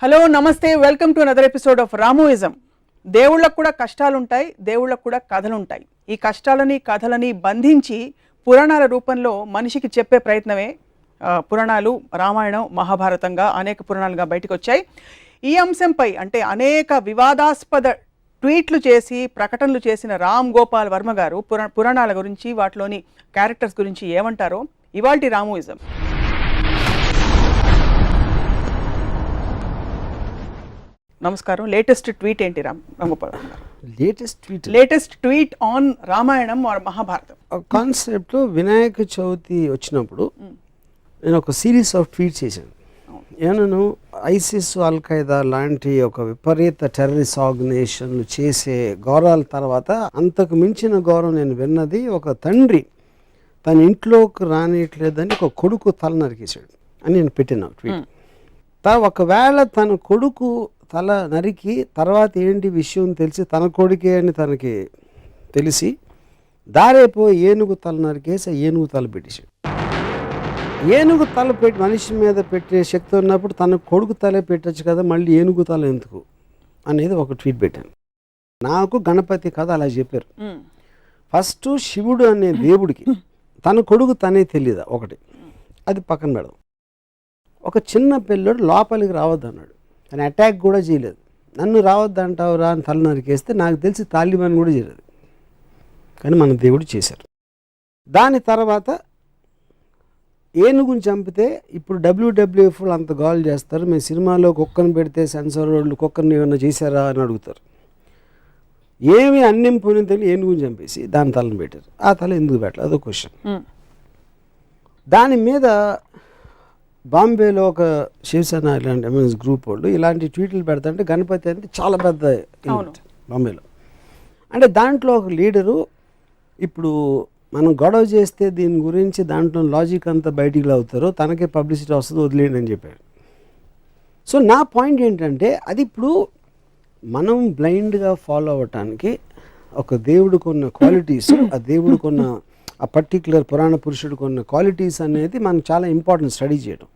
Hello నమస్తే, welcome to another episode of Ramoism. దేవుళ్ళకు కూడా కష్టాలుంటాయి, దేవుళ్ళకు కూడా కథలుంటాయి. ఈ కష్టాలని కథలని బంధించి పురాణాల రూపంలో మనిషికి చెప్పే ప్రయత్నమే పురాణాలు. రామాయణం, మహాభారతంగా అనేక పురాణాలుగా బయటకు వచ్చాయి. ఈ అంశంపై అంటే అనేక వివాదాస్పద ట్వీట్లు చేసి ప్రకటనలు చేసిన రామ్ గోపాల్ వర్మ గారు పురాణాల గురించి, వాటిలోని క్యారెక్టర్స్ గురించి ఏమంటారో ఇవాల్టి రామోయిజం. నమస్కారం. లేటెస్ట్ ట్వీట్ ఏంటి Ram Gopal Varma garu? Latest tweet on Ramayanam or Mahabharatam కాన్సెప్ట్లో వినాయక చవితి వచ్చినప్పుడు నేను ఒక సిరీస్ ఆఫ్ ట్వీట్స్ చేశాను. ఏమన్నాను, ఐసిస్, అల్ ఖైదా లాంటి ఒక విపరీత టెర్రరిస్ట్ ఆర్గనైజేషన్లు చేసే గౌరవాల తర్వాత అంతకు మించిన గౌరవం నేను విన్నది, ఒక తండ్రి తన ఇంట్లోకి రానియట్లేదని ఒక కొడుకు తల నరికేశాడు అని నేను పెట్టిన ట్వీట్. ఒకవేళ తన కొడుకు తల నరికి తర్వాత ఏంటి విషయం తెలిసి తన కొడుకే అని తనకి తెలిసి దారేపో ఏనుగు తల నరికేసి ఏనుగు తల పెట్టేశాడు. ఏనుగు తల పెట్టి మనిషి మీద పెట్టే శక్తి ఉన్నప్పుడు తన కొడుకు తలే పెట్టచ్చు కదా, మళ్ళీ ఏనుగు తల ఎందుకు అనేది ఒక ట్వీట్ పెట్టాను. నాకు గణపతి కథ అలా చెప్పారు. ఫస్ట్ శివుడు అనే దేవుడికి తన కొడుకు తనే తెలియదా ఒకటి, అది పక్కన పెడదాం. ఒక చిన్న పిల్లడు లోపలికి రావద్దు అన్నాడు, తను అటాక్ కూడా చేయలేదు. నన్ను రావద్దు అంటావురా అని తల నరికేస్తే నాకు తెలిసి తాలిబాన్ కూడా చేయలేదు, కానీ మన దేవుడు చేశారు. దాని తర్వాత ఏనుగుని చంపితే ఇప్పుడు WWF అంత గోల్ చేస్తారు, మేము సినిమాలో కుక్కను పెడితే సెన్సార్ వాళ్ళు కుక్కర్ని ఏమన్నా చేశారా అని అడుగుతారు. ఏమి అన్నింపుని తెలియ ఏనుగుని చంపేసి దాని తలను పెట్టారు. ఆ తల ఎందుకు పెట్టాలి, అదో క్వశ్చన్. దాని మీద బాంబేలో ఒక శివసేన ఇలాంటి ఎంఎస్ గ్రూప్ వాళ్ళు ఇలాంటి ట్వీట్లు పెడతాంటే గణపతి అంటే చాలా పెద్ద ఈవెంట్ బాంబేలో. అంటే దాంట్లో ఒక లీడరు ఇప్పుడు మనం గొడవ చేస్తే దీని గురించి దాంట్లో లాజిక్ అంతా బయటికి అవుతారో తనకే పబ్లిసిటీ వస్తుంది, వదిలేయండి అని చెప్పాడు. సో నా పాయింట్ ఏంటంటే అది ఇప్పుడు మనం బ్లైండ్గా ఫాలో అవ్వటానికి ఒక దేవుడికి ఉన్న క్వాలిటీస్, ఆ దేవుడికి ఉన్న ఆ పర్టిక్యులర్ పురాణ పురుషుడికి ఉన్న క్వాలిటీస్ అనేది మనకు చాలా ఇంపార్టెంట్ స్టడీ చేయడం.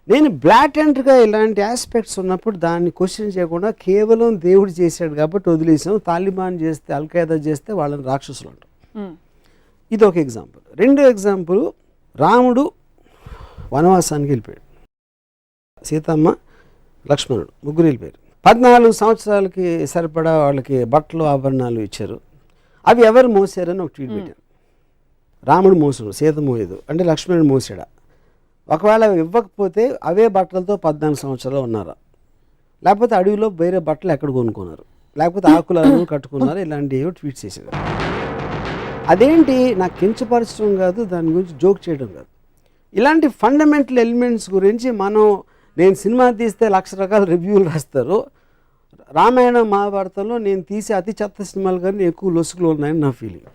నేను బ్లాటెంట్గా ఇలాంటి ఆస్పెక్ట్స్ ఉన్నప్పుడు దాన్ని క్వశ్చన్ చేయకుండా కేవలం దేవుడు చేశాడు కాబట్టి వదిలేసాం, తాలిబాన్ చేస్తే అల్ ఖైదా చేస్తే వాళ్ళని రాక్షసులు అంటాం. ఇది ఒక ఎగ్జాంపుల్. రెండో ఎగ్జాంపుల్, రాముడు వనవాసానికి వెళ్ళిపోయాడు, సీతమ్మ లక్ష్మణుడు ముగ్గురు వెళ్ళిపోయారు. 14 సంవత్సరాలకి సరిపడా వాళ్ళకి బట్టలు ఆభరణాలు ఇచ్చారు. అవి ఎవరు మోసారని ఒక ట్వీట్ పెట్టారు. రాముడు మోసాడు, సీత మోయదు అంటే లక్ష్మణుడు మోసాడా? ఒకవేళ ఇవ్వకపోతే అవే బట్టలతో 14 సంవత్సరాలు ఉన్నారా? లేకపోతే అడవిలో వేరే బట్టలు ఎక్కడ కొనుక్కున్నారు? లేకపోతే ఆకులను కట్టుకున్నారు? ఇలాంటివి ట్వీట్ చేశారు. అదేంటి, నాకు కించపరచడం కాదు, దాని గురించి జోక్ చేయడం కాదు. ఇలాంటి ఫండమెంటల్ ఎలిమెంట్స్ గురించి నేను సినిమా తీస్తే 1,00,000 రకాల రివ్యూలు రాస్తారు. రామాయణ మహాభారతంలో నేను తీసే అతి చెత్త సినిమాలు కానీ ఎక్కువ లొసుగులు ఉన్నాయని నా ఫీలింగ్.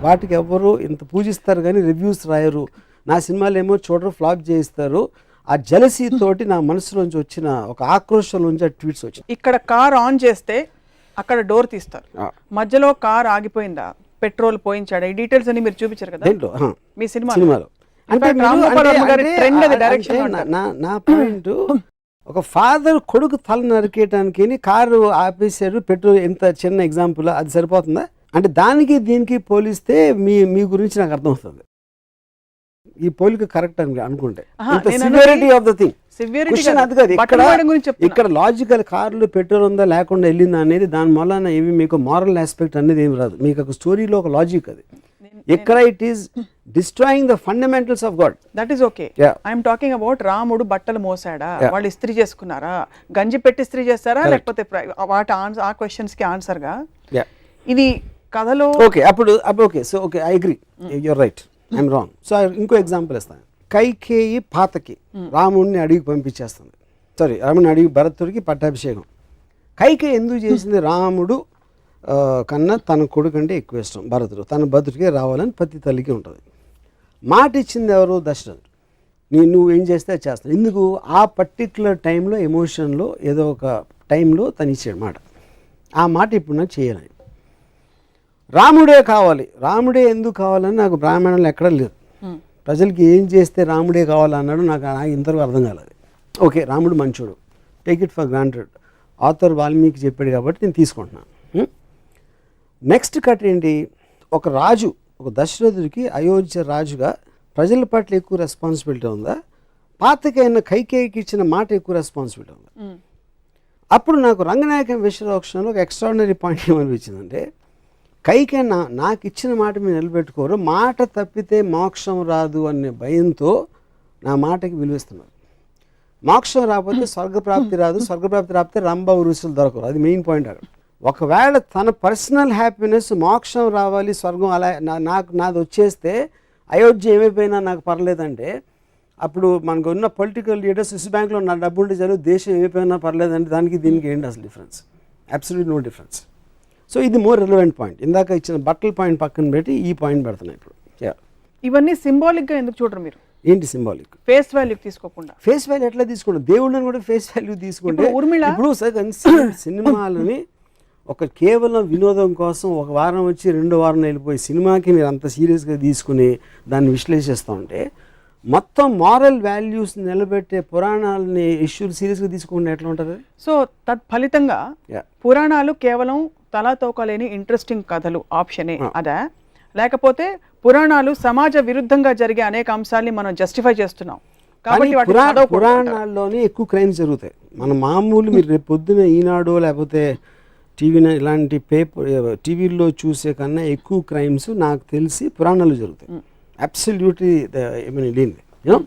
వాటికి ఎవరు ఇంత పూజిస్తారు కానీ రివ్యూస్ రాయరు. నా సినిమాలు ఏమో చూడరు, ఫ్లాప్ చేయిస్తారు. ఆ జలసీ తోటి నా మనసులోంచి వచ్చిన ఒక ఆక్రోషం నుంచి ఆ ట్వీట్స్ వచ్చాయి. ఇక్కడ కార్ ఆన్ చేస్తే అక్కడ డోర్ తీస్తారు, మధ్యలో కార్ ఆగిపోయిందా, పెట్రోల్ పోయించాడా, ఈ డీటెయిల్స్ అని మీరు చూపించారు కదా మీ సినిమాలో. అంటే నా పాయింట్, ఒక ఫాదర్ కొడుకు తల నరికేయటానికి కారు ఆపేశారు, పెట్రోల్, ఎంత చిన్న ఎగ్జాంపుల్, అది సరిపోతుందా? అంటే దానికి దీనికి పోలిస్తే మీ గురించి నాకు అర్థమవుతుంది. ఈ పోలిక కరెక్ట్ అని అనుకుంటే సివియారిటీ ఆఫ్ ద థింగ్ అది కాదు. ఇక్కడ లాజికల్ కార్లు పెట్రోల్ ఉందా లేకుండా వెళ్ళిందా అనేది దాని వలన ఏమి మీకు మారల్ ఆస్పెక్ట్ అనేది ఏమి రాదు. మీకు ఒక స్టోరీలో ఒక లాజిక్ అది. ఇక్కడ it is destroying the fundamentals of God. That is okay. I'm talking about రాముడు బట్టలు మోసాడా, వాళ్ళు ఇస్త్రీ చేసుకున్నారా, గంజి పెట్టి ఇస్త్రీ చేస్తారా, లేకపోతే వాటి ఆ క్వశ్చన్స్ కి ఆన్సర్ గా ఇది కథలో ఓకే. అప్పుడు okay, so okay, I agree, you're right, I'm wrong. So ఇంకో ఎగ్జాంపుల్ ఇస్తాను. కైకేయి పాతకి రాముడిని అడిగి పంపించేస్తుంది, రాముడిని అడిగి భరతుడికి పట్టాభిషేకం. కైకేయి ఎందుకు చేసింది? రాముడు కన్నా తన కొడుకు అంటే ఎక్కువ ఇష్టం భరతుడు, తన భరతుడికి రావాలని ప్రతి తల్లికి ఉంటుంది. మాట ఇచ్చింది ఎవరు? దశరథుడు. నువ్వు ఏం చేస్తే అది చేస్తాను. ఎందుకు? ఆ పర్టిక్యులర్ టైంలో ఎమోషన్లో ఏదో ఒక టైంలో తను ఇచ్చాడు మాట. ఆ మాట ఇప్పుడు నాకు చేయాలని. రాముడే కావాలి, రాముడే ఎందుకు కావాలని నాకు బ్రాహ్మణులు ఎక్కడా లేదు. ప్రజలకి ఏం చేస్తే రాముడే కావాలన్నాడు నాకు ఇంతవరకు అర్థం కాలేదు. ఓకే రాముడు మంచోడు, take it for granted, author Valmiki చెప్పాడు కాబట్టి నేను తీసుకుంటున్నాను. నెక్స్ట్ కట్ ఏంటి, ఒక రాజు, ఒక దశరథుడికి అయోధ్య రాజుగా ప్రజల పట్ల ఎక్కువ రెస్పాన్సిబిలిటీ ఉందా, పాతకైన కైకేయికి ఇచ్చిన మాట ఎక్కువ రెస్పాన్సిబిలిటీ ఉందా? అప్పుడు నాకు రంగనాయకం విశ్వరోక్షణలో ఒక ఎక్స్ట్రాడినరీ పాయింట్ ఏమనిపించిందంటే, కైకే నాకు ఇచ్చిన మాట మీరు నిలబెట్టుకోరు, మాట తప్పితే మోక్షం రాదు అనే భయంతో నా మాటకి విలువిస్తున్నారు. మోక్షం రాకపోతే స్వర్గప్రాప్తి రాదు, స్వర్గప్రాప్తి రాకపోతే రంభ ఉరుసులు దొరకరు. అది మెయిన్ పాయింట్ అక్కడ. ఒకవేళ తన పర్సనల్ హ్యాపీనెస్ మోక్షం రావాలి, స్వర్గం అలా నాది వచ్చేస్తే అయోధ్య ఏమైపోయినా నాకు పర్లేదంటే, అప్పుడు మనకు ఉన్న పొలిటికల్ లీడర్స్ స్విస్ బ్యాంక్లో నా డబ్బు ఉంటే చాలు, దేశం ఏమైపోయినా పర్లేదంటే దానికి దీనికి ఏంటి అసలు difference? Absolute no difference. So ఇది మోర్ రిలవెంట్ పాయింట్. ఇందాక ఇచ్చిన బట్టల పాయింట్ పక్కన పెట్టి ఈ పాయింట్ పెడుతున్నాయి ఇప్పుడు. ఇవన్నీ సింబాలిక్గా ఎందుకు చూడరు మీరు? ఏంటి సింబాలిక్? ఫేస్ వాల్యూ తీసుకోకుండా. ఫేస్ వాల్యూ ఎట్లా తీసుకుంటాం? దేవుళ్ళని కూడా ఫేస్ వాల్యూ తీసుకుంటే ఇప్పుడు సినిమాలని ఒక కేవలం వినోదం కోసం ఒక వారం వచ్చి రెండో వారం వెళ్ళిపోయి సినిమాకి మీరు అంత సీరియస్గా తీసుకుని దాన్ని విశ్లేషిస్తూ ఉంటే, మొత్తం మారల్ వాల్యూస్ నిలబెట్టే పురాణాలని ఇష్యూలు సీరియస్గా తీసుకుంటే ఎట్లా ఉంటుంది? సో తత్ఫలితంగా పురాణాలు కేవలం తలాతోకలేని ఇంట్రెస్టింగ్ కథలు ఆప్షనే అదా, లేకపోతే పురాణాలు సమాజ విరుద్ధంగా జరిగే అనేక అంశాలని మనం జస్టిఫై చేస్తున్నాం కాబట్టి పురాణాల్లోనే ఎక్కువ క్రైమ్స్ జరుగుతాయి. మన మామూలు మీరు రేపు పొద్దున ఈనాడు లేకపోతే ఇలాంటి టీవీల్లో చూసే కన్నా ఎక్కువ క్రైమ్స్ నాకు తెలిసి పురాణాలు జరుగుతాయి. అబ్సల్యూట్లీ యూనో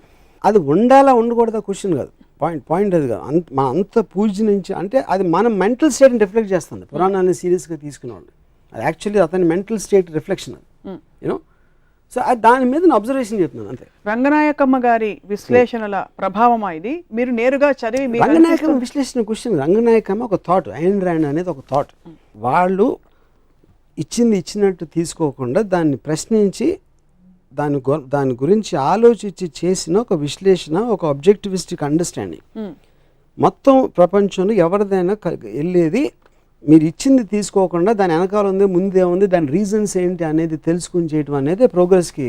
అది ఉండాలా ఉండకూడదా క్వశ్చన్ కాదు, పాయింట్ అది కాదు. మన అంత పూజ నుంచి అంటే అది మన మెంటల్ స్టేట్ని రిఫ్లెక్ట్ చేస్తుంది. పురాణాన్ని సీరియస్గా తీసుకునేవాళ్ళు అది యాక్చువల్లీ అతని మెంటల్ స్టేట్ రిఫ్లెక్షన్ అది, యూనో. సో దాని మీద నేను అబ్జర్వేషన్ చెప్తున్నాను అంతే. రంగనాయకమ్మ గారి విశ్లేషణల ప్రభావమా ఇది? మీరు నేరుగా చదివి రంగనాయకమ్మ విశ్లేషణ క్వశ్చన్, రంగనాయకమ్మ ఒక థాట్, ఐన్ ర్యాండ్ అనేది ఒక థాట్. వాళ్ళు ఇచ్చినట్టు తీసుకోకుండా దాన్ని ప్రశ్నించి దాని గురించి ఆలోచించి చేసిన ఒక విశ్లేషణ, ఒక ఆబ్జెక్టివిస్టిక్ అండర్స్టాండింగ్. మొత్తం ప్రపంచంలో ఎవరిదైనా వెళ్ళేది మీరు ఇచ్చింది తీసుకోకుండా దాని వెనకాల ఉంది, ముందే ఉంది, దాని రీజన్స్ ఏంటి అనేది తెలుసుకుని చేయటం అనేది ప్రోగ్రెస్కి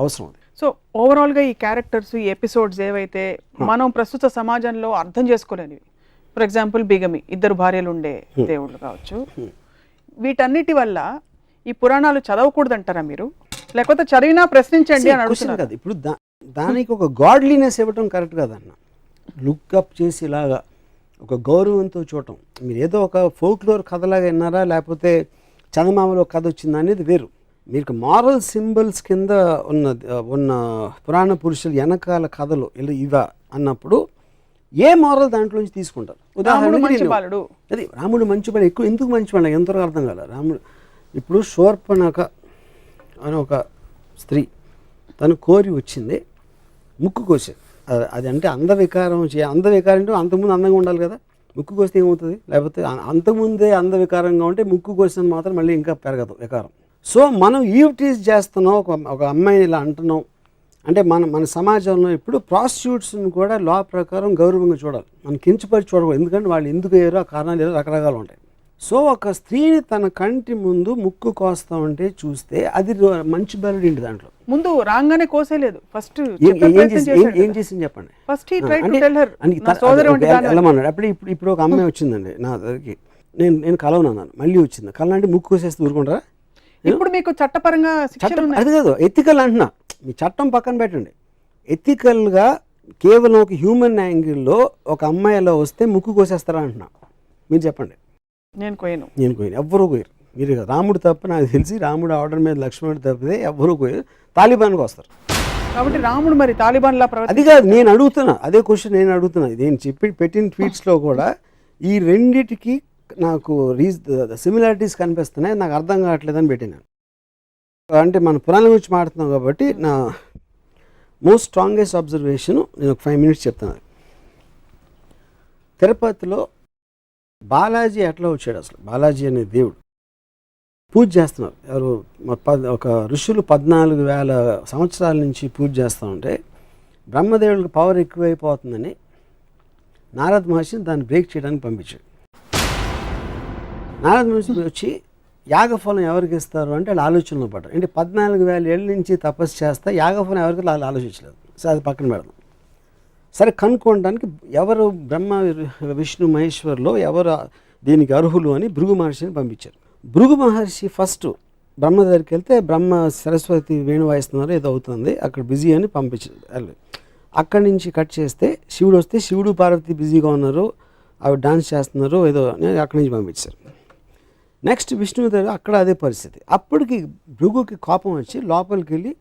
అవసరం. సో ఓవరాల్గా ఈ క్యారెక్టర్స్, ఈ ఎపిసోడ్స్ ఏవైతే మనం ప్రస్తుత సమాజంలో అర్థం చేసుకోలేనివి, ఫర్ ఎగ్జాంపుల్ బిగమి, ఇద్దరు భార్యలు ఉండే దేవుళ్ళు కావచ్చు, వీటన్నిటి వల్ల ఈ పురాణాలు చదవకూడదు అంటారా మీరు? లేకపోతే చదివినా ప్రశ్నించండి అని అడుగుతున్నారు కదా. ఇప్పుడు దానికి ఒక గాడ్లీనెస్ ఇవ్వటం కరెక్ట్ కాదన్న. లుక్అప్ చేసి ఇలాగా ఒక గౌరవంతో చూడటం. మీరు ఏదో ఒక ఫోక్లోర్ కథలాగా విన్నారా, లేకపోతే చందమామలో కథ వచ్చిందా అనేది వేరు. మీకు మారల్ సింబల్స్ కింద ఉన్న పురాణ పురుషులు వెనకాల కథలు ఇవా అన్నప్పుడు ఏ మారల్ దాంట్లోంచి తీసుకుంటారు? ఉదాహరణకి అది రాముడు మంచివాడు, ఎక్కువ ఎందుకు మంచివాడు ఎంతవరకు అర్థం కాదు. రాముడు ఇప్పుడు శూర్పణఖ అని ఒక స్త్రీ, తను కోరి వచ్చింది, ముక్కు కోసేది. అది అంటే అందవికారం అంటే అంతకుముందు అందంగా ఉండాలి కదా, ముక్కు కోస్తే ఏమవుతుంది? లేకపోతే అంతకుముందే అందవికారంగా ఉంటే ముక్కు కోసిన మాత్రం మళ్ళీ ఇంకా పెరగదు వికారం. సో మనం ఈవ్టీజ్ చేస్తున్నాం, ఒక అమ్మాయిని ఇలా అంటున్నాం అంటే మన సమాజంలో ఇప్పుడు ప్రాస్టిట్యూట్స్ని కూడా లా ప్రకారం గౌరవంగా చూడాలి, మనం కించపరిచి చూడకూడదు. ఎందుకంటే వాళ్ళు ఎందుకు అయ్యారో ఆ కారణాలు ఏదో రకరకాలు ఉంటాయి. సో ఒక స్త్రీని తన కంటి ముందు ముక్కు కోస్తా ఉంటే చూస్తే అది మంచి బెరడు ఏంటి? దాంట్లో ముందు రాగానే కోసేలేదు, ఫస్ట్ ఏం చేసింది చెప్పండి. వెళ్ళమన్నాడు. అప్పుడు ఇప్పుడు ఒక అమ్మాయి వచ్చిందండి నా దగ్గరికి, నేను కలవనన్నాను, మళ్ళీ వచ్చింది కలనంటే ముక్కు కోసేస్తే ఊరుకుంటారా? ఇప్పుడు మీకు చట్టపరంగా అది కాదు, ఎథికల్ అంటున్నా. మీ చట్టం పక్కన పెట్టండి, ఎథికల్గా కేవలం ఒక హ్యూమన్ యాంగిల్లో ఒక అమ్మాయిలో వస్తే ముక్కు కోసేస్తారా అంటున్నా. మీరు చెప్పండి. నేను కోయను, ఎవ్వరూ కోయరు. మీరు రాముడు తప్ప నాకు తెలిసి రాముడు ఆర్డర్ మీద లక్ష్మణుడు తప్పితే ఎవ్వరూ కోయరు. తాలిబాన్కి వస్తారు కాబట్టి రాముడు మరి తాలిబాన్ లా అది కాదు నేను అడుగుతున్నా, అదే క్వశ్చన్ నేను అడుగుతున్నా. నేను పెట్టిన ట్వీట్స్లో కూడా ఈ రెండిటికి నాకు సిమిలారిటీస్ కనిపిస్తున్నాయి, నాకు అర్థం కావట్లేదని పెట్టినాను. అంటే మన పురాణం గురించి మాట్లాడుతున్నాం కాబట్టి నా మోస్ట్ స్ట్రాంగెస్ట్ అబ్జర్వేషన్ నేను ఒక 5 minutes చెప్తాను. తిరుపతిలో బాలాజీ ఎట్లా వచ్చాడు? అసలు బాలాజీ అనే దేవుడు పూజ చేస్తున్నారు. ఎవరు ఒక ఋషులు 14,000 సంవత్సరాల నుంచి పూజ చేస్తూ ఉంటే బ్రహ్మదేవుడికి పవర్ ఎక్కువైపోతుందని నారద మహర్షిని దాన్ని బ్రేక్ చేయడానికి పంపించాడు. నారద మహర్షి వచ్చి యాగఫలం ఎవరికి ఇస్తారు అంటే వాళ్ళు ఆలోచనలో పడ్డారు. అంటే 14,000 ఏళ్ళ నుంచి తపస్సు చేస్తే యాగఫలం ఎవరికి వాళ్ళు ఆలోచించలేదు. సో అది పక్కన పెడదాం. సరే కనుక్కోవడానికి ఎవరు బ్రహ్మ విష్ణు మహేశ్వర్లో ఎవరు దీనికి అర్హులు అని భృగు మహర్షిని పంపించారు. భృగు మహర్షి ఫస్ట్ బ్రహ్మ దగ్గరికి వెళ్తే బ్రహ్మ సరస్వతి వేణు వాయిస్తున్నారు ఏదో అవుతుంది అక్కడ బిజీ అని పంపించారు. అక్కడి నుంచి కట్ చేస్తే శివుడు వస్తే శివుడు పార్వతి బిజీగా ఉన్నారు, అవి డాన్స్ చేస్తున్నారు ఏదో అని అక్కడి నుంచి పంపించారు. నెక్స్ట్ విష్ణువు దగ్గర అక్కడ అదే పరిస్థితి. అప్పటికి భృగుకి కోపం వచ్చి లోపలికి వెళ్ళి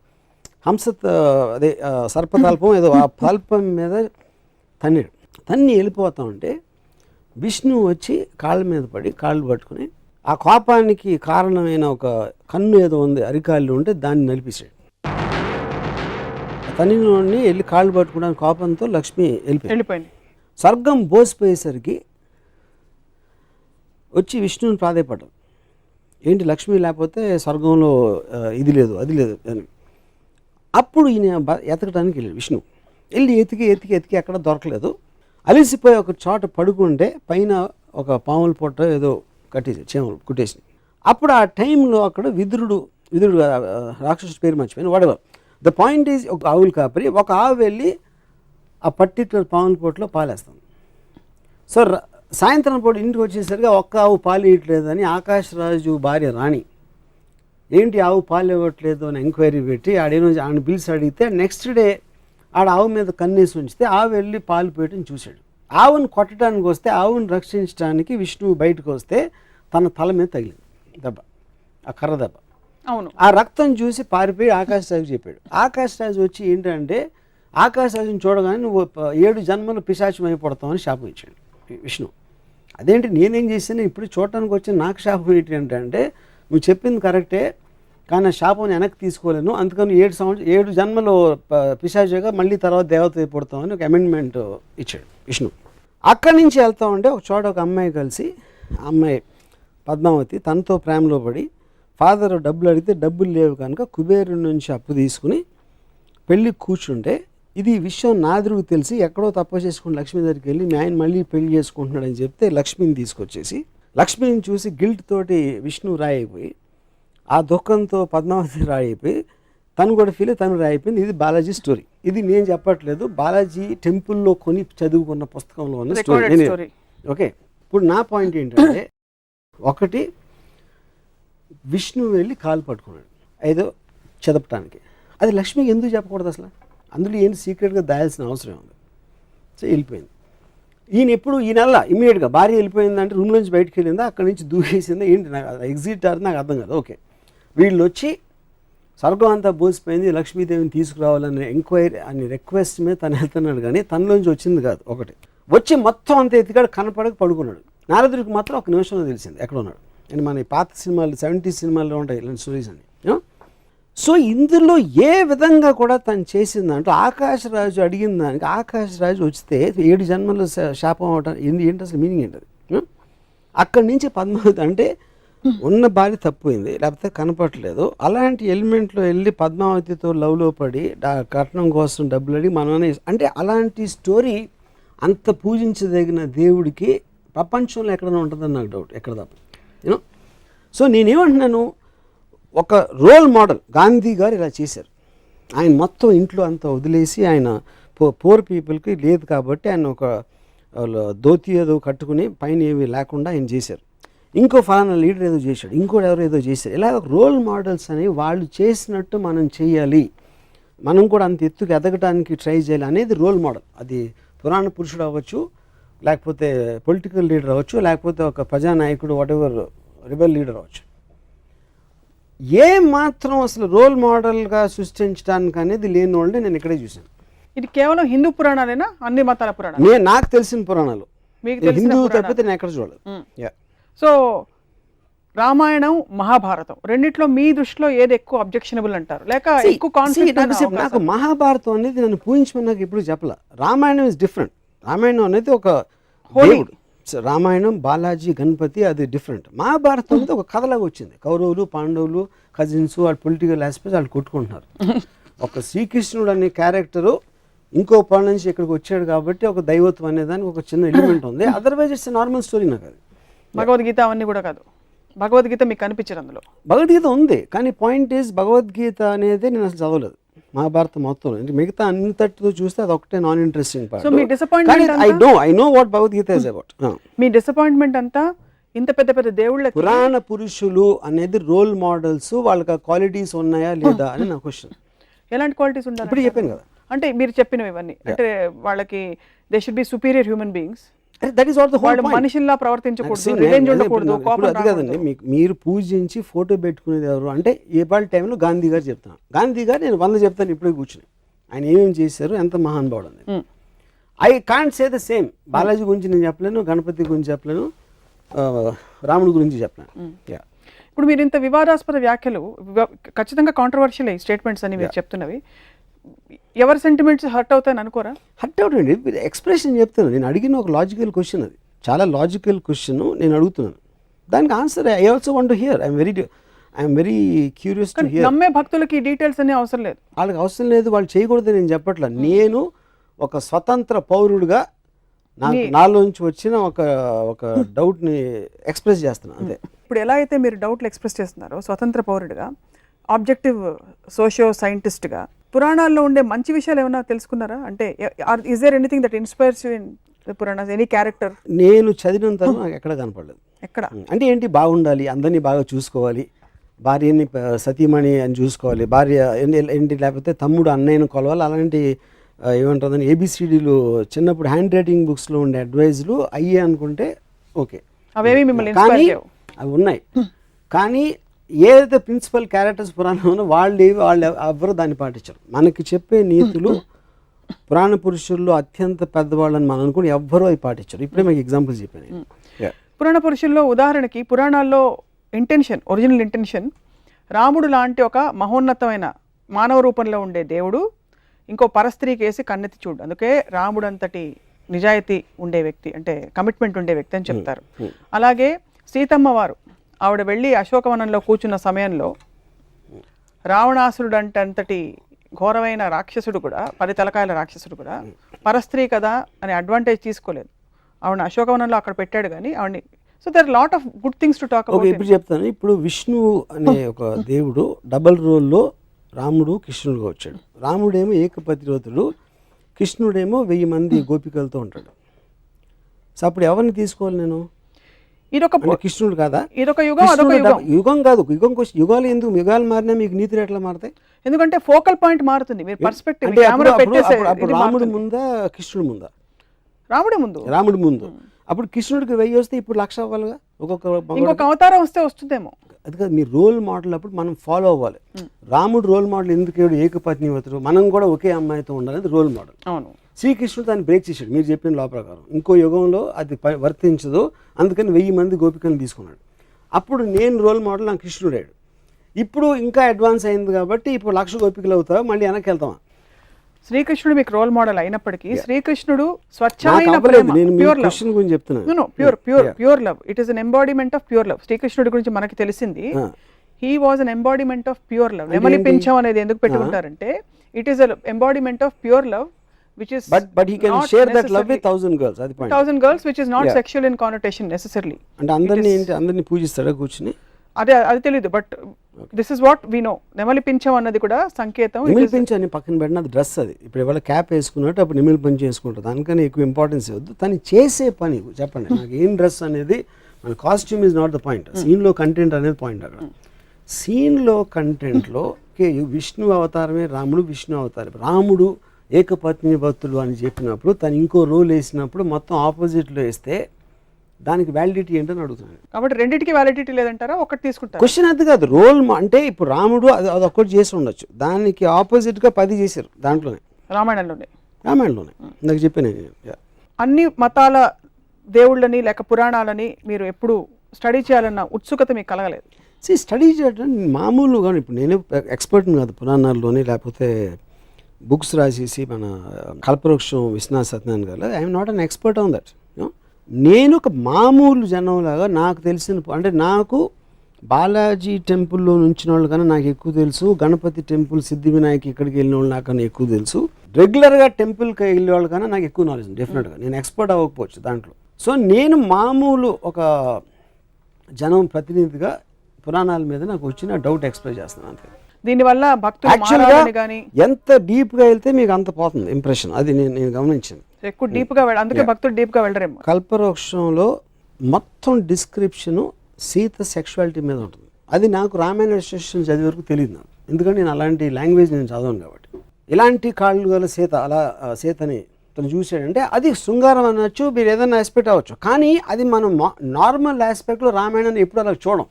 అదే సర్పతల్పం ఏదో ఆ తల్పం మీద తన్ని వెళ్ళిపోతా ఉంటే విష్ణువు వచ్చి కాళ్ళ మీద పడి కాళ్ళు పట్టుకుని ఆ కోపానికి కారణమైన ఒక కన్ను ఏదో ఉంది అరికాళ్ళు ఉంటే దాన్ని నలిపేశాడు. తన్నిలోని వెళ్ళి కాళ్ళు పట్టుకోవడానికి కోపంతో లక్ష్మి వెళ్ళిపోయింది. స్వర్గం బోసిపోయేసరికి వచ్చి విష్ణువుని ప్రాధేయపడ్డాడు. ఏంటి లక్ష్మి లేకపోతే స్వర్గంలో ఇది లేదు అది లేదు అని. అప్పుడు ఈయన ఎతకడానికి వెళ్ళాడు విష్ణు. వెళ్ళి ఎతికి ఎక్కడ దొరకలేదు. అలిసిపోయి ఒక చోట పడుకుంటే పైన ఒక పాముల పొట్ట ఏదో కట్టేసి చేమలు కుట్టేసి. అప్పుడు ఆ టైంలో అక్కడ విదురుడు రాక్షసుడి పేరు మర్చిపోయింది వాడేవారు. ద పాయింట్ ఈజ్ ఒక ఆవులు కాపరి ఒక ఆవు వెళ్ళి ఆ పర్టిక్యులర్ పాముల పొట్టలో పాలేస్తాం. సో సాయంత్రం పూట ఇంటికి వచ్చేసరికి ఒక్క ఆవు పాలు ఇవ్వట్లేదని ఆకాశరాజు భార్య రాణి ఏంటి ఆవు పాలు ఇవ్వట్లేదు అని ఎంక్వైరీ పెట్టి ఆడేమో పిలిచి అడిగితే నెక్స్ట్ డే ఆడ ఆవు మీద కన్నేసి ఉంచితే ఆవు వెళ్ళి పాలు పోయటం చూశాడు. ఆవును కొట్టడానికి వస్తే ఆవును రక్షించడానికి విష్ణువు బయటకు వస్తే తన తల మీద తగిలింది దెబ్బ, ఆ కర్ర దెబ్బ. అవును. ఆ రక్తం చూసి పారిపోయి ఆకాశరాజు చెప్పాడు. ఆకాశరాజు వచ్చి ఏంటంటే ఆకాశరాజుని చూడగానే నువ్వు 7 జన్మలు పిశాచం అయిపోతామని శాపం ఇచ్చాడు విష్ణు. అదేంటి నేనేం చేశాను ఇప్పుడు చూడటానికి వచ్చి నాకు శాపం ఏంటంటే నువ్వు చెప్పింది కరెక్టే కానీ శాపం వెనక్కి తీసుకోలేను, అందుకని 7 జన్మలు పిశాచిగా మళ్ళీ తర్వాత దేవత అయిపోతామని ఒక అమెండ్మెంట్ ఇచ్చాడు విష్ణు. అక్కడి నుంచి వెళ్తా ఉంటే ఒక చోట ఒక అమ్మాయి కలిసి ఆ అమ్మాయి పద్మావతి తనతో ప్రేమలో పడి ఫాదర్ డబ్బులు అడిగితే డబ్బులు లేవు కనుక కుబేరుడి నుంచి అప్పు తీసుకుని పెళ్ళి కూర్చుంటే ఇది విషయం నాదుడికి తెలిసి ఎక్కడో తప్పు చేసుకుని లక్ష్మి దగ్గరికి వెళ్ళి మీ ఆయన మళ్ళీ పెళ్లి చేసుకుంటున్నాడని చెప్తే లక్ష్మిని తీసుకొచ్చేసి లక్ష్మిని చూసి గిల్ట్ తోటి విష్ణు రాయిపోయి ఆ దుఃఖంతో పద్మావతి రాయిపోయి తను కూడా ఫీల్ తను రాయిపోయింది. ఇది బాలాజీ స్టోరీ. ఇది నేను చెప్పట్లేదు, బాలాజీ టెంపుల్లో కొని చదువుకున్న పుస్తకంలో ఉన్న స్టోరీ. ఓకే, ఇప్పుడు నా పాయింట్ ఏంటంటే ఒకటి విష్ణు వెళ్ళి కాలు పట్టుకున్నాడు ఏదో చదపటానికి. అది లక్ష్మికి ఎందుకు చెప్పకూడదు అసలు? అందులో ఏంటి సీక్రెట్గా దాయాల్సిన అవసరం ఉంది. సో వెళ్ళిపోయింది. ఈయన ఎప్పుడు ఈ నెల ఇమీడియట్గా భార్య వెళ్ళిపోయిందంటే రూమ్ నుంచి బయటకు వెళ్ళిందా అక్కడి నుంచి దూకేసిందా ఏంటి నాకు ఎగ్జిట్ అది నాకు అర్థం కాదు. ఓకే, వీళ్ళు వచ్చి స్వర్గం అంతా బోసిపోయింది లక్ష్మీదేవిని తీసుకురావాలని ఎంక్వైరీ అని రిక్వెస్ట్ మీద తను వెళ్తున్నాడు కానీ తనలోంచి వచ్చింది కాదు. ఒకటి వచ్చి మొత్తం అంత ఎత్తికాడు కనపడక పడుకున్నాడు. నారదుడికి మాత్రం ఒక నిమిషంలో తెలిసింది ఎక్కడ ఉన్నాడు. అండ్ మన పాత సినిమాలు 70s సినిమాల్లో ఉంటాయి ఇలాంటి స్టోరీస్ అని. సో ఇందులో ఏ విధంగా కూడా తను చేసిందంటూ ఆకాశరాజు అడిగిన దానికి ఆకాశరాజు వస్తే 7 జన్మలు శాపం అవటం ఏంటి అసలు మీనింగ్ ఏంటది? అక్కడి నుంచి పద్మావతి అంటే ఉన్న భార్య తప్పిపోయింది లేకపోతే కనపడలేదు అలాంటి ఎలిమెంట్లో వెళ్ళి పద్మావతితో లవ్లో పడి కట్నం కోసం డబ్బులు అడిగి మనమే అంటే అలాంటి స్టోరీ అంత పూజించదగిన దేవుడికి ప్రపంచంలో ఎక్కడైనా ఉంటుందని నాకు డౌట్, ఎక్కడ తప్ప యూనో. సో నేనేమంటున్నాను, ఒక రోల్ మోడల్ గాంధీ గారు ఇలా చేశారు. ఆయన మొత్తం ఇంట్లో అంతా వదిలేసి ఆయన పూర్ పీపుల్కి లేదు కాబట్టి ఆయన ఒక ధోతి ఏదో కట్టుకుని పైన ఏమీ లేకుండా ఆయన చేశారు. ఇంకో ఫలానా లీడర్ ఏదో చేశాడు, ఇంకోటి ఎవరో ఏదో చేశారు. ఇలా ఒక రోల్ మోడల్స్ అనేవి వాళ్ళు చేసినట్టు మనం చేయాలి, మనం కూడా అంత ఎత్తుకు ఎదగడానికి ట్రై చేయాలి అనేది రోల్ మోడల్. అది పురాణ పురుషుడు అవ్వచ్చు, లేకపోతే పొలిటికల్ లీడర్ అవ్వచ్చు, లేకపోతే ఒక ప్రజానాయకుడు వాటెవర్ రిబెల్ లీడర్ అవ్వచ్చు. ఏ మాత్రం అసలు రోల్ మోడల్గా సృష్టించడానికి అనేది లేని వాళ్ళని నేను ఇక్కడే చూశాను. ఇది కేవలం హిందూ పురాణాలేనా అన్ని మతాల పురాణాలు? నాకు తెలిసిన పురాణాలు హిందూ తప్పితే నేను ఎక్కడ చూడలేదు. సో రామాయణం మహాభారతం రెండిట్లో మీ దృష్టిలో ఏది ఎక్కువ అబ్జెక్షనబుల్ అంటారు లేక ఎక్కువ కాన్ఫ్లిక్ట్? నాకు మహాభారతం అనేది నన్ను పూజించమని నాకు ఎప్పుడు చెప్పలే. Ramayanam is different. రామాయణం అనేది ఒక దేవుడు, రామాయణం బాలాజీ గణపతి అది డిఫరెంట్. మహాభారతం అనేది ఒక కథలాగా వచ్చింది. కౌరవులు పాండవులు కజిన్స్ వాళ్ళు పొలిటికల్ ఆస్పెక్ట్స్ వాళ్ళు కొట్టుకుంటున్నారు. ఒక శ్రీకృష్ణుడు అనే క్యారెక్టరు ఇంకో పని నుంచి ఇక్కడికి వచ్చాడు కాబట్టి ఒక దైవత్వం అనేదానికి ఒక చిన్న ఎలిమెంట్ ఉంది. Otherwise it's normal story. నాకు అది భగవద్గీత అవన్నీ కూడా కాదు. భగవద్గీత మీకు కనిపించదు అందులో? భగవద్గీత ఉంది కానీ పాయింట్ ఈజ్ భగవద్గీత అనేది నేను అసలు చదవలేదు. మహాభారతం మొత్తం అంటే మిగతా అంతటితో చూస్తే అది ఒకటే non interesting part. So me disappointment I know what Bhagavad Gita is about. Me disappointment అంతా ఇంత పెద్ద పెద్ద దేవుళ్ళ పురాణ పురుషులు అనేది రోల్ మోడల్స్, వాళ్ళకి ఆ క్వాలిటీస్ ఉన్నాయా లేదా అని నా క్వశ్చన్. ఎలాంటి క్వాలిటీస్ ఉండాలి ఇప్పుడు చెప్పాను కదా, అంటే మీరు చెప్పినవి ఇవన్నీ అంటే వాళ్ళకి they should be superior human beings, that is what the whole వాళ్ళు పాయింట్. మనుషుల్లా ప్రవర్తించకూడదు, రివెంజ్ ఉండకూడదు, కోపం అది కదండి మీకు మీరు పూజించి ఫోటో పెట్టుకునేది ఎవరు అంటే ఏపాటి టైంలో గాంధీ గారు చెప్తాను. గాంధీ గారు నేను 100 చెప్తాను ఇప్పుడే కూర్చుని, ఆయన ఏమేమి చేశారు, ఎంత మహానుభావుడు అని. I can't say the same. Balaji గురించి నేను చెప్పలేను, గణపతి గురించి చెప్పలేను, రాముడి గురించి చెప్పలేను. ఇప్పుడు మీరు ఇంత వివాదాస్పద వ్యాఖ్యలు, ఖచ్చితంగా కాంట్రవర్షియల్ స్టేట్మెంట్స్ అని మీరు చెప్తున్నవి, ఎవరి సెంటిమెంట్స్ హర్ట్ అవుతాయని అనుకోరా? హర్ట్ అవుట్ అండి, ఎక్స్ప్రెషన్ చెప్తాను. నేను అడిగిన ఒక లాజికల్ క్వశ్చన్, అది చాలా లాజికల్ క్వశ్చన్ నేను అడుగుతున్నాను, దానికి answer I also want to hear. I'm very curious to hear. నమ్మే భక్తులకి డీటెయిల్స్ అన్ని అవసరం లేదు, వాళ్ళకి అవసరం లేదు, వాళ్ళు చేయకూడదు నేను చెప్పట్లేదు. నేను ఒక స్వతంత్ర పౌరుడుగా నాలోంచి వచ్చిన ఒక డౌట్ని ఎక్స్ప్రెస్ చేస్తున్నాను అంతే. ఇప్పుడు ఎలా అయితే మీరు డౌట్లు ఎక్స్ప్రెస్ చేస్తున్నారో స్వతంత్ర పౌరుడిగా, ఆబ్జెక్టివ్ సోషియో సైంటిస్ట్గా, పురాణాల్లో ఉండే మంచి విషయాలు ఏమైనా తెలుసుకున్నారా? అంటే is there anything that inspires you in the Puranas, any character? నేను చదివినంత నాకు ఎక్కడ కనపడలేదు. ఎక్కడ అంటే ఏంటి, బాగుండాలి, అందరినీ బాగా చూసుకోవాలి, భార్యని సతీమణి అని చూసుకోవాలి, భార్య ఏంటి లేకపోతే తమ్ముడు అన్నయ్యను కొలవాలి, అలాంటి ఏమంటుందని ఏబిసిడీలు చిన్నప్పుడు హ్యాండ్ రైటింగ్ బుక్స్లో ఉండే అడ్వైజ్లు అయ్యే అనుకుంటే ఓకే, అవేవి మిమ్మల్ని కానీ అవి ఉన్నాయి. కానీ ఏదైతే ప్రిన్సిపల్ క్యారెక్టర్స్ పురాణంలో వాళ్ళు ఎవరు దాన్ని పాటించరు. మనకి చెప్పే నీతులు పురాణ పురుషుల్లో అత్యంత పెద్దవాళ్ళని మనం అనుకుని ఎవ్వరూ అవి పాటించరు. ఇప్పుడే మీకు ఎగ్జాంపుల్స్ చెప్పాను. పురాణ పురుషుల్లో ఉదాహరణకి, పురాణాల్లో ఇంటెన్షన్, ఒరిజినల్ ఇంటెన్షన్, రాముడు లాంటి ఒక మహోన్నతమైన మానవ రూపంలో ఉండే దేవుడు ఇంకో పరస్త్రీకి వేసి కన్నెత్తి చూడు, అందుకే రాముడు అంతటి నిజాయితీ ఉండే వ్యక్తి, అంటే కమిట్మెంట్ ఉండే వ్యక్తి అని చెప్తారు. అలాగే సీతమ్మ వారు, ఆవిడ వెళ్ళి అశోకవనంలో కూర్చున్న సమయంలో రావణాసురుడు అంతటి ఘోరమైన రాక్షసుడు కూడా, 10 తలకాయల రాక్షసుడు కూడా పరస్త్రీ కదా అని అడ్వాంటేజ్ తీసుకోలేదు. ఆవిడ అశోకవనంలో అక్కడ పెట్టాడు కానీ ఆవిడని. So there lot of good things to talk about. ఇప్పుడు చెప్తాను. ఇప్పుడు విష్ణు అనే ఒక దేవుడు డబల్ రోల్లో రాముడు కృష్ణుడుగా వచ్చాడు. రాముడేమో ఏకపతివ్రతుడు, కృష్ణుడేమో 1000 మంది గోపికలతో ఉంటాడు. సో అప్పుడు ఎవరిని తీసుకోవాలి నేను? ఇదొక కృష్ణుడు కాదా? ఇదొక యుగం, అదొక యుగం. యుగం కాదు, యుగం కోసం. యుగాలు ఎందుకు? యుగాలు మారినా మీకు నీతులు ఎట్లా మారుతాయి? ఎందుకంటే ఫోకల్ పాయింట్ మారుతుంది, మీరు పర్స్పెక్టివ్. అప్పుడు రాముడు ముందా కృష్ణుడు ముందా? రాముడి ముందు. అప్పుడు కృష్ణుడికి 1000 వస్తే ఇప్పుడు 1,00,000 అవ్వాలిగా. ఇంకొక అవతారం వస్తే వస్తుందేమో. అది కాదు, మీ రోల్ మోడల్ అప్పుడు మనం ఫాలో అవ్వాలి. రాముడు రోల్ మోడల్ ఎందుకు ఏకపత్నివ్రతుడు, మనం కూడా ఒకే అమ్మాయితో ఉండాలి, రోల్ మోడల్. అవును. శ్రీకృష్ణుడు దాన్ని బ్రేక్ చేశాడు మీరు చెప్పిన లా ప్రకారం. ఇంకో యుగంలో అది వర్తించదు, అందుకని 1000 మంది గోపికలను తీసుకున్నాడు. అప్పుడు నేను రోల్ మోడల్, నాకు కృష్ణుడాడు. ఇప్పుడు ఇంకా అడ్వాన్స్ అయింది కాబట్టి ఇప్పుడు 1,00,000 గోపికలు అవుతావా, మళ్ళీ వెనక్కి వెళ్తావా? శ్రీకృష్ణుడు మీకు రోల్ మోడల్ అయినప్పటికీ, శ్రీకృష్ణుడు స్వచ్ఛమైన ప్రేమ, ప్యూర్ లవ్ గురించి చెప్తున్నాను. Pure love, it is an embodiment of pure love. శ్రీకృష్ణుడి గురించి మనకి తెలిసింది, he was an embodiment of pure love. నెమలి పింఛం అనేది ఎందుకు పెట్టుకుంటారంటే, it is an embodiment of pure love, which is but he can share that love with 1,000 girls. Adi point. 1,000 girls, which is not sexual in connotation necessarily. And అందరిని పూజిస్తాడా కూర్చుని? అది తెలియదు, but this is what we know. నెమలి పింఛం అన్నది కూడా సంకేతం. నెమలి పింఛం అని పక్కన పెట్టిన అది డ్రెస్, అది ఇప్పుడు ఎవరు క్యాప్ వేసుకున్నట్టు అప్పుడు నెమలి పింఛం వేసుకుంటారు. దానికని ఎక్కువ ఇంపార్టెన్స్ ఇవ్వద్దు. తను చేసే పని చెప్పండి నాకు, ఏం డ్రెస్ అనేది మన costume is not the point. సీన్లో కంటెంట్ అనేది పాయింట్. అక్కడ సీన్లో కంటెంట్లో విష్ణు అవతారమే రాముడు, విష్ణు అవతారం. రాముడు ఏకపత్ని భక్తులు అని చెప్పినప్పుడు తను ఇంకో రోల్ వేసినప్పుడు మొత్తం ఆపోజిట్లో వేస్తే దానికి వ్యాలిడిటీ ఏంటని అడుగుతున్నాను. కాబట్టి రెండింటికి వ్యాలిడిటీ లేదంటారా? ఒకటి తీసుకుంటారు. క్వశ్చన్ అది కాదు, రోల్ అంటే ఇప్పుడు రాముడు అది ఒక్కటి చేసి ఉండొచ్చు, దానికి ఆపోజిట్గా 10 చేశారు దాంట్లోనే, రామాయణంలోనే నాకు చెప్పాను. అన్ని మతాల దేవుళ్ళని లేక పురాణాలని మీరు ఎప్పుడు స్టడీ చేయాలన్న ఉత్సుకత మీకు కలగలేదు? స్టడీ చేయడం మామూలుగా, ఇప్పుడు నేనే ఎక్స్పర్ట్ని కాదు పురాణాల్లోని, లేకపోతే బుక్స్ రాసేసి మన కల్పవృక్షం విశ్వనాథ్ సత్యనారాయణ గారు, I'm not an expert on that. నేను ఒక మామూలు జనంలాగా నాకు తెలిసిన, అంటే నాకు బాలాజీ టెంపుల్లో నుంచిన వాళ్ళు కన్నా నాకు ఎక్కువ తెలుసు, గణపతి టెంపుల్, సిద్ధి వినాయక్ ఇక్కడికి వెళ్ళిన వాళ్ళు నాకన్నా ఎక్కువ తెలుసు, రెగ్యులర్గా టెంపుల్కి వెళ్ళే వాళ్ళు కన్నా నాకు ఎక్కువ నాలెడ్జ్ డెఫినెట్గా. నేను ఎక్స్పర్ట్ అవ్వకపోవచ్చు దాంట్లో. సో నేను మామూలు ఒక జనం ప్రతినిధిగా పురాణాల మీద నాకు వచ్చిన డౌట్ ఎక్స్ప్రెస్ చేస్తున్నాను అంతే. దీనివల్ల భక్తులు యాక్చువల్గా మారాలని కానీ ఎంత డీప్గా వెళ్తే మీకు అంత పోతుంది ఇంప్రెషన్. అది నేను గమనించింది. ఎక్కువ డీప్గా అందుకే భక్తులు డీప్గా వెళ్ళరేమో. కల్పవృక్షంలో మొత్తం డిస్క్రిప్షను సీత సెక్షువాలిటీ మీద ఉంటుంది. అది నాకు రామాయణ విశేషం చదివే వరకు తెలియదు నాకు, ఎందుకంటే నేను అలాంటి లాంగ్వేజ్ నేను చదవను కాబట్టి. ఇలాంటి కాళ్ళు గల సీత, అలా సీతని తను చూసాడంటే అది శృంగారం అనొచ్చు, మీరు ఏదైనా ఆస్పెక్ట్ అవ్వచ్చు, కానీ అది మనం నార్మల్ ఆస్పెక్ట్లో రామాయణాన్ని ఎప్పుడు అలా చూడం.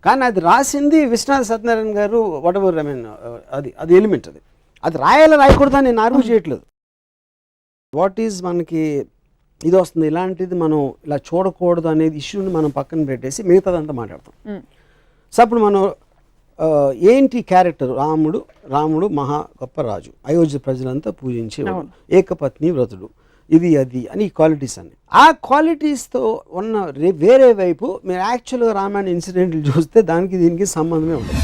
కానీ అది రాసింది విశ్వనాథ సత్యనారాయణ గారు, వాట్ ఎవర్, ఐ మీన్ అది ఎలిమెంట్, అది రాయకూడదని నేను ఆర్గ్యూ చేయట్లేదు. వాట్ ఈజ్ మనకి ఇది వస్తుంది, ఇలాంటిది మనం ఇలా చూడకూడదు అనేది ఇష్యూని మనం పక్కన పెట్టేసి మిగతాదంతా మాట్లాడతాం. సో అప్పుడు మనం ఏంటి క్యారెక్టర్, రాముడు మహా గొప్ప రాజు, అయోధ్య ప్రజలంతా పూజించేవాడు, ఏకపత్ని వ్రతుడు, ఇది అది అని క్వాలిటీస్ అన్ని. ఆ క్వాలిటీస్తో ఉన్న వేరే వైపు మీరు యాక్చువల్గా రామాయణ ఇన్సిడెంట్లు చూస్తే దానికి దీనికి సంబంధమే ఉండదు.